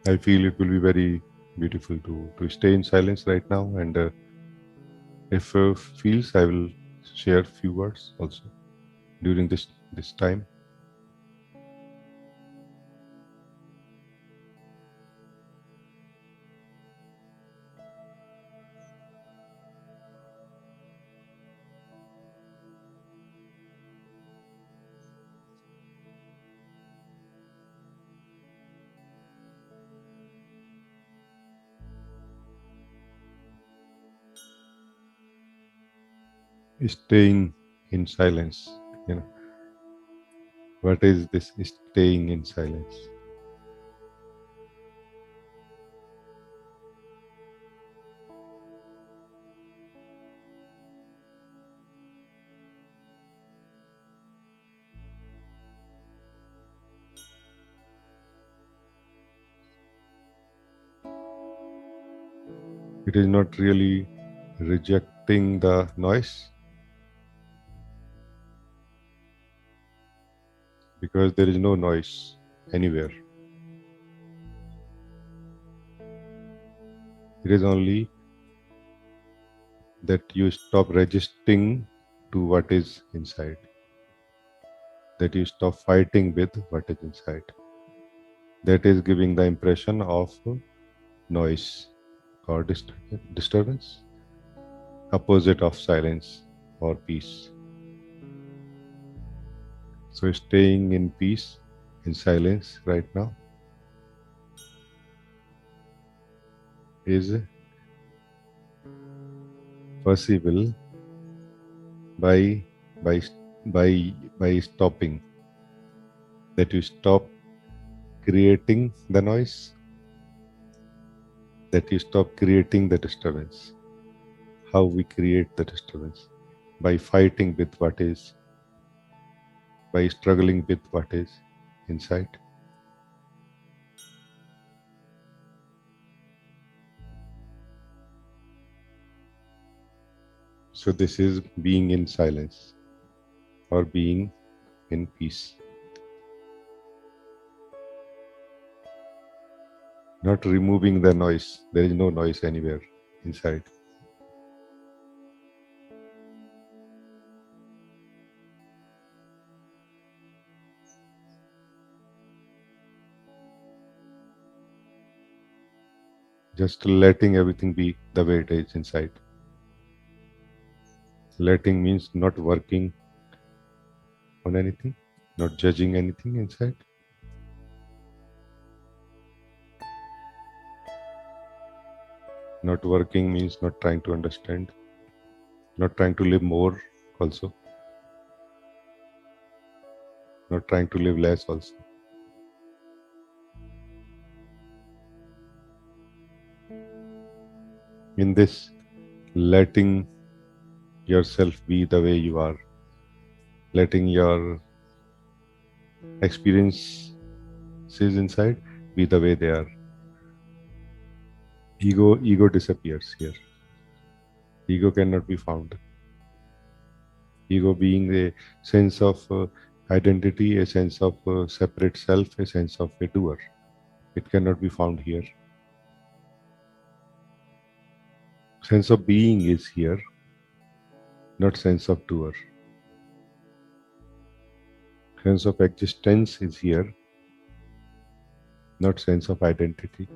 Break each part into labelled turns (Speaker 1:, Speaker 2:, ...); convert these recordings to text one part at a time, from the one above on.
Speaker 1: I feel it will be very beautiful to stay in silence right now, and if feels, I will share few words also during this time. Staying in silence. You know, what is this staying in silence? It is not really rejecting the noise, because there is no noise anywhere. It is only that you stop resisting to what is inside, that you stop fighting with what is inside. That is giving the impression of noise or disturbance, opposite of silence or peace. So, staying in peace, in silence right now is possible by by by stopping, that you stop creating the noise, that you stop creating the disturbance. How we create the disturbance? By fighting with what is, by struggling with what is inside. So this is being in silence or being in peace, not removing the noise. There is no noise anywhere inside. Just letting everything be the way it is inside. Letting means not working on anything, not judging anything inside. Not working means not trying to understand, not trying to live more also, not trying to live less also. In this, letting yourself be the way you are, letting your experiences inside be the way they are. Ego disappears here. Ego cannot be found. Ego being a sense of identity, a sense of separate self, a sense of a doer. It cannot be found here. Sense of being is here, not sense of doer. Sense of existence is here, not sense of identity.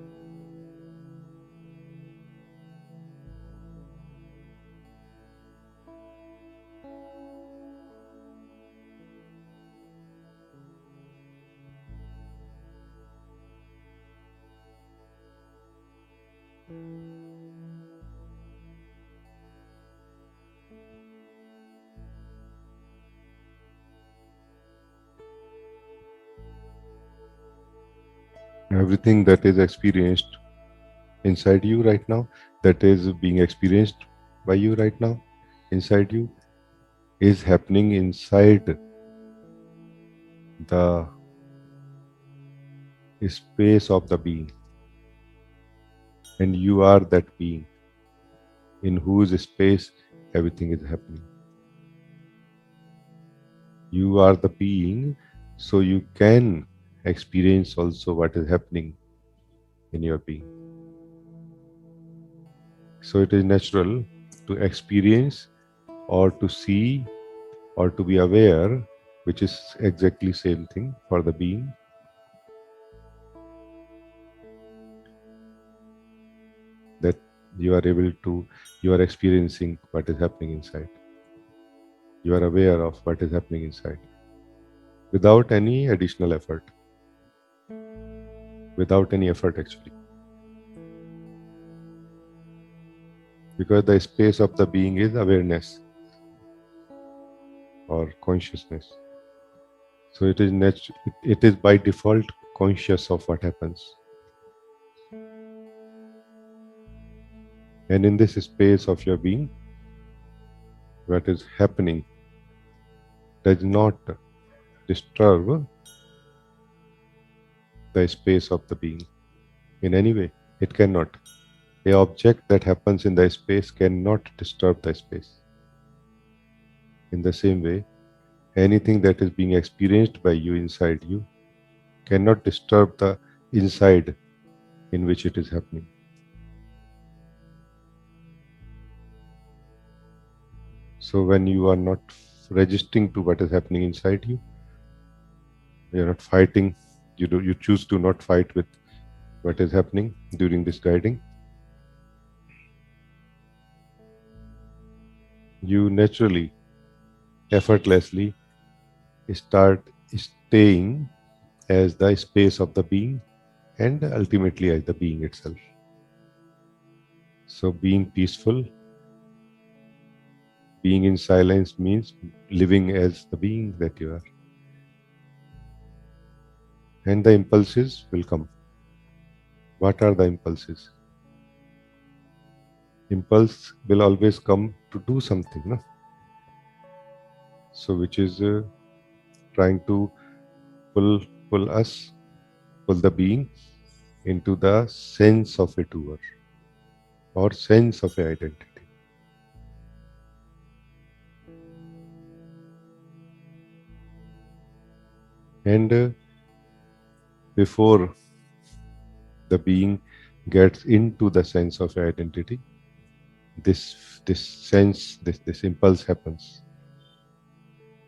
Speaker 1: Everything that is experienced inside you right now, that is being experienced by you right now, inside you, is happening inside the space of the being. And you are that being in whose space everything is happening. You are the being, so you can experience also what is happening in your being. So it is natural to experience or to see or to be aware, which is exactly same thing for the being. That you are able to, you are experiencing what is happening inside. You are aware of what is happening inside without any additional effort, without any effort actually. Because the space of the being is awareness or consciousness. So it is it is by default conscious of what happens. And in this space of your being, what is happening does not disturb the space of the being in any way. It cannot. A object that happens in the space cannot disturb the space. In the same way, anything that is being experienced by you inside you cannot disturb the inside in which it is happening. So when you are not registering to what is happening inside you, you are not fighting. You choose to not fight with what is happening during this guiding. You naturally, effortlessly start staying as the space of the being and ultimately as the being itself. So being peaceful, being in silence means living as the being that you are. And the impulses will come. What are the impulses? Impulse will always come to do something, no? So which is trying to pull us, pull the being into the sense of a doer or sense of a identity. And before the being gets into the sense of identity, this sense, this impulse happens.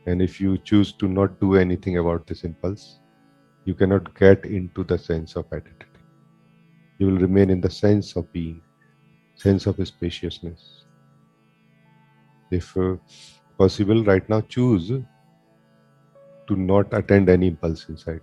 Speaker 1: And if you choose to not do anything about this impulse, you cannot get into the sense of identity. You will remain in the sense of being, sense of spaciousness. If possible, right now, choose to not attend any impulse inside.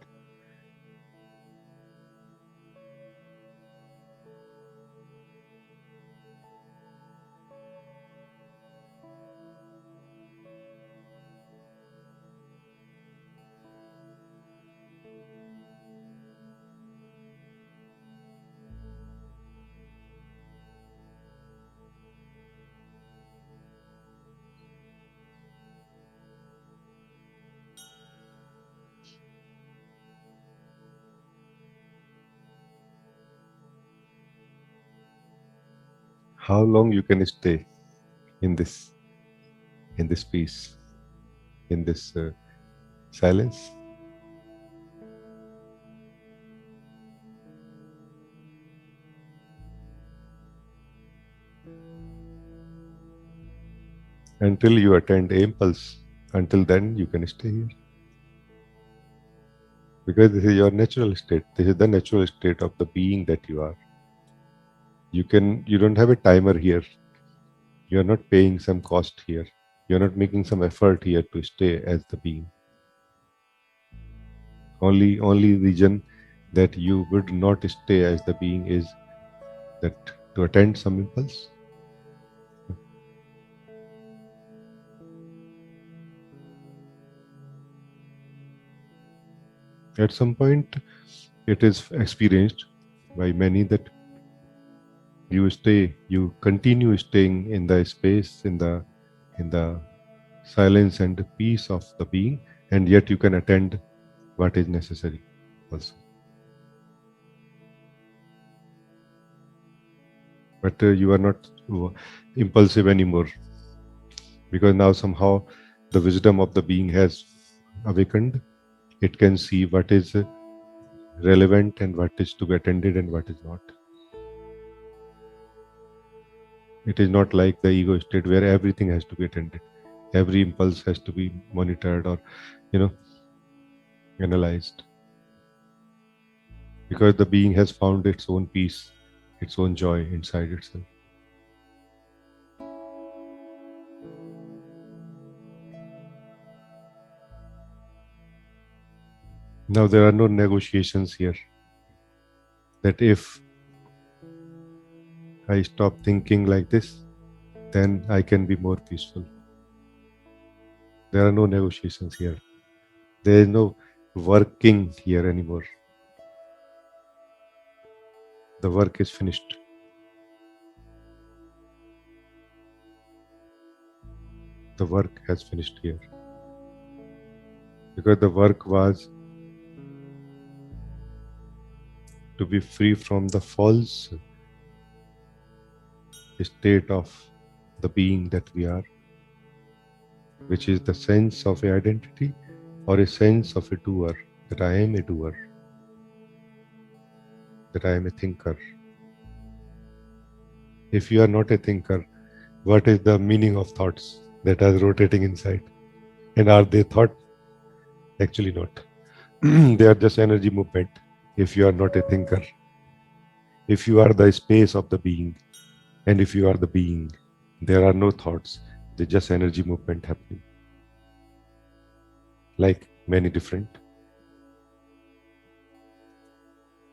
Speaker 1: How long you can stay in this peace, in this silence? Until you attend a impulse. Until then, you can stay here. Because this is your natural state. This is the natural state of the being that you are. You don't have a timer here. You are not paying some cost here. You are not making some effort here to stay as the being. Only reason that you would not stay as the being is that to attend some impulse. At some point, it is experienced by many that you continue staying in the space, in the silence and peace of the being, and yet you can attend what is necessary also. But you are not impulsive anymore, because now somehow the wisdom of the being has awakened. It can see what is relevant and what is to be attended and what is not. It is not like the ego state where everything has to be attended. Every impulse has to be monitored or, analyzed. Because the being has found its own peace, its own joy inside itself. Now there are no negotiations here. That if I stop thinking like this, then I can be more peaceful. There are no negotiations here. There is no working here anymore. The work is finished. The work has finished here. Because the work was to be free from the false state of the being that we are, which is the sense of identity or a sense of a doer, that I am a doer, that I am a thinker. If you are not a thinker, what is the meaning of thoughts that are rotating inside? And are they thought? Actually not. They are just energy movement. If you are not a thinker, if you are the space of the being, and if you are the being, there are no thoughts. They're just energy movement happening. Like many different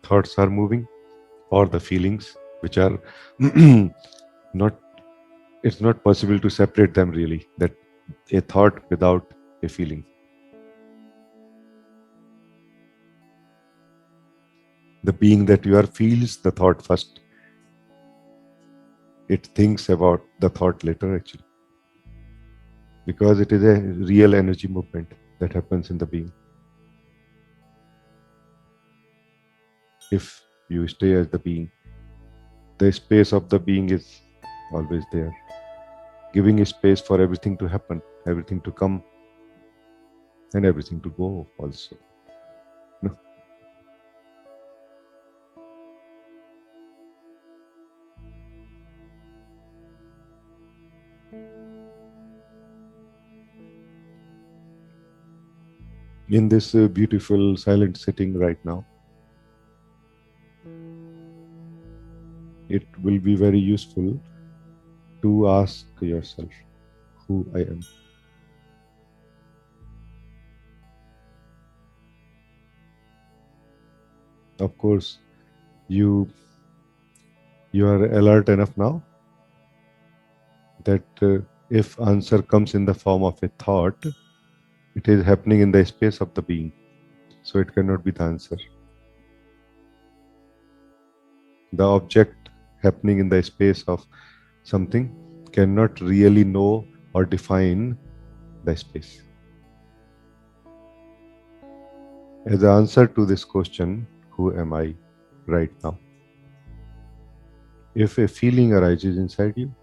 Speaker 1: thoughts are moving, or the feelings, which are not, it's not possible to separate them really, that a thought without a feeling. The being that you are feels the thought first. It thinks about the thought later actually. Because it is a real energy movement that happens in the being. If you stay as the being, the space of the being is always there, giving a space for everything to happen, everything to come, and everything to go also. No? In this beautiful silent sitting right now, it will be very useful to ask yourself who I am. Of course, you are alert enough now that if answer comes in the form of a thought, it is happening in the space of the being, so it cannot be the answer. The object happening in the space of something cannot really know or define the space. As the answer to this question, who am I right now? If a feeling arises inside you,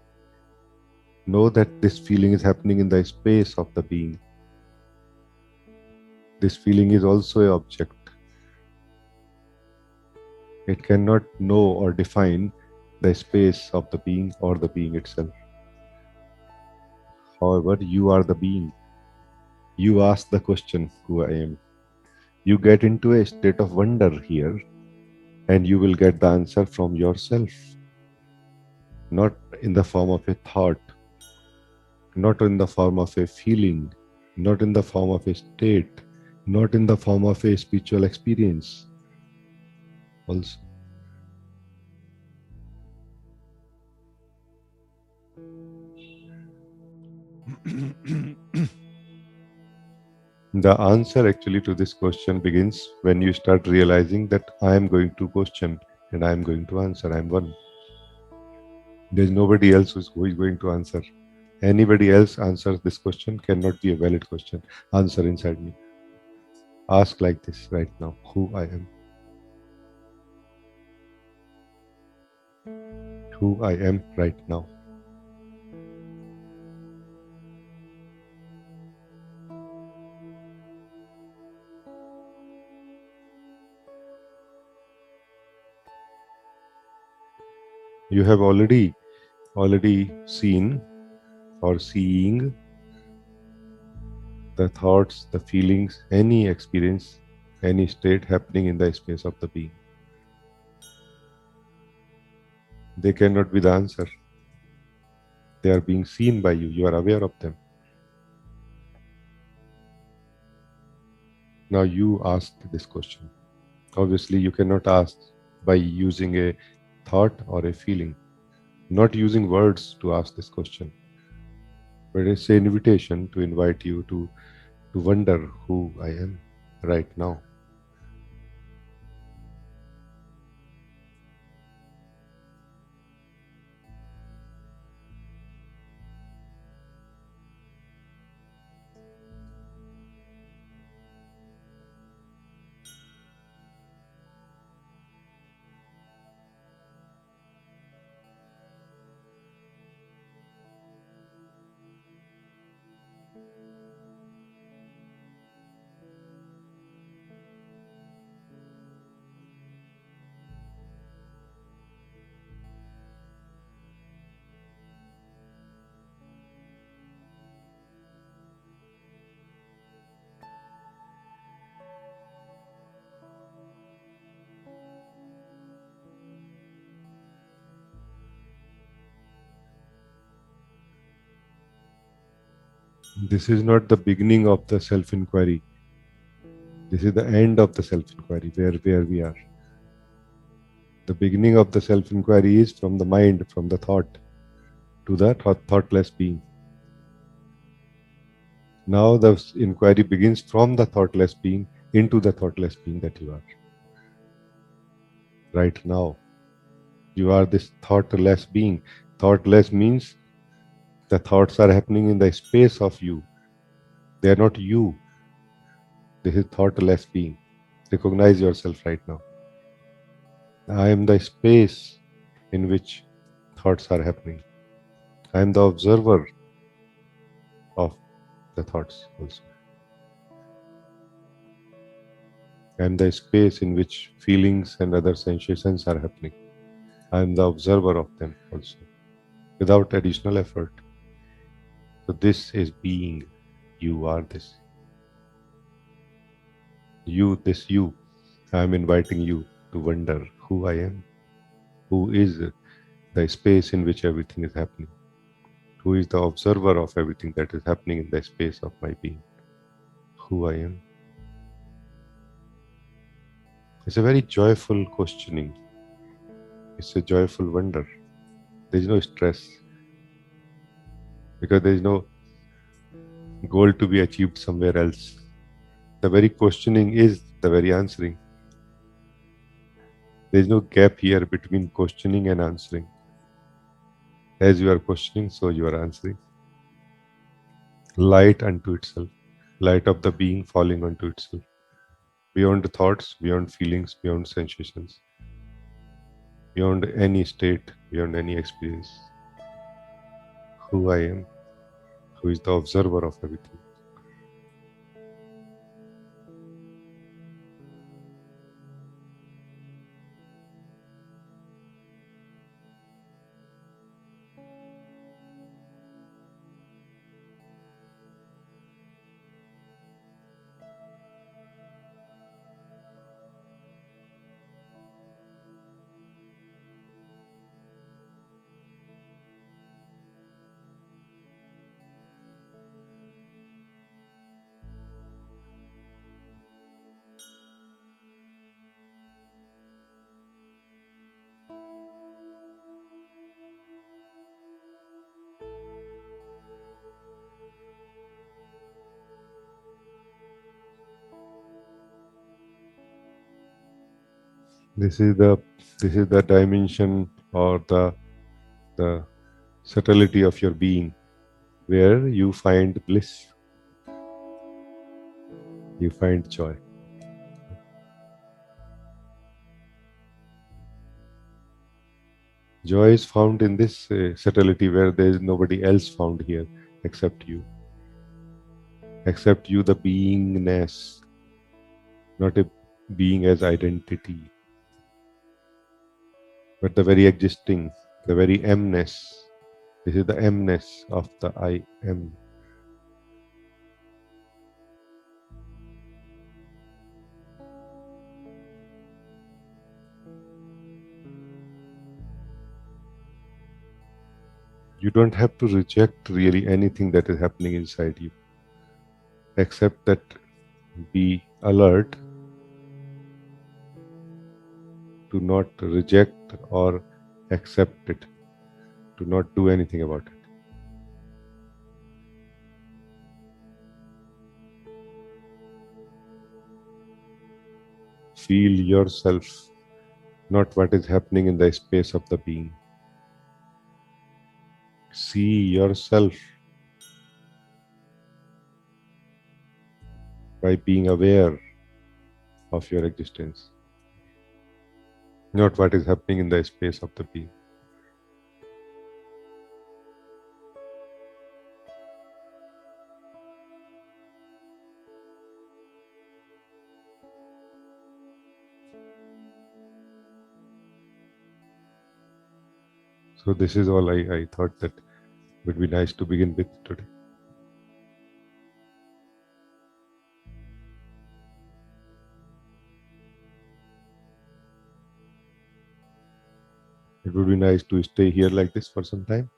Speaker 1: know that this feeling is happening in the space of the being. This feeling is also an object. It cannot know or define the space of the being or the being itself. However, you are the being. You ask the question, who I am. You get into a state of wonder here, and you will get the answer from yourself, not in the form of a thought, not in the form of a feeling, not in the form of a state, not in the form of a spiritual experience also. The answer actually to this question begins when you start realizing that I am going to question and I am going to answer. I am one. There's nobody else who is going to answer. Anybody else answers this question cannot be a valid question. Answer inside me. Ask like this right now, who I am. Who I am right now. You have already seen or seeing the thoughts, the feelings, any experience, any state happening in the space of the being. They cannot be the answer. They are being seen by you. You are aware of them. Now you ask this question. Obviously, you cannot ask by using a thought or a feeling, not using words to ask this question, but it's an invitation to invite you to wonder who I am right now. This is not the beginning of the self inquiry. This is the end of the self inquiry, where we are. The beginning of the self inquiry is from the mind, from the thought, to the thoughtless being. Now the inquiry begins from the thoughtless being into the thoughtless being that you are. Right now, you are this thoughtless being. Thoughtless means the thoughts are happening in the space of you. They are not you. This is thoughtless being. Recognize yourself right now. I am the space in which thoughts are happening. I am the observer of the thoughts also. I am the space in which feelings and other sensations are happening. I am the observer of them also, without additional effort. So this is being. You are this. This you. I am inviting you to wonder who I am, who is the space in which everything is happening, who is the observer of everything that is happening in the space of my being, who I am. It's a very joyful questioning. It's a joyful wonder. There is no stress because there is no goal to be achieved somewhere else. The very questioning is the very answering. There is no gap here between questioning and answering. As you are questioning, so you are answering. Light unto itself, light of the being falling onto itself, beyond thoughts, beyond feelings, beyond sensations, beyond any state, beyond any experience. Who I am, who is the observer of everything. This is the dimension or the subtlety of your being, where you find bliss, you find joy. Joy is found in this subtlety where there is nobody else found here except you. Except you, the beingness, not a being as identity, but the very existing, the very emness. This is the emness of the I am. You don't have to reject really anything that is happening inside you, except that be alert to not reject or accept it, to not do anything about it. Feel yourself, not what is happening in the space of the being. See yourself by being aware of your existence, not what is happening in the space of the being. So this is all I thought that would be nice to begin with today. It would be nice to stay here like this for some time.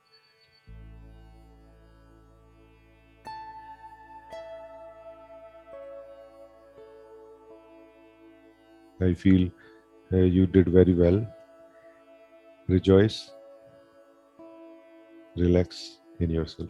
Speaker 1: I feel you did very well. Rejoice, relax in yourself.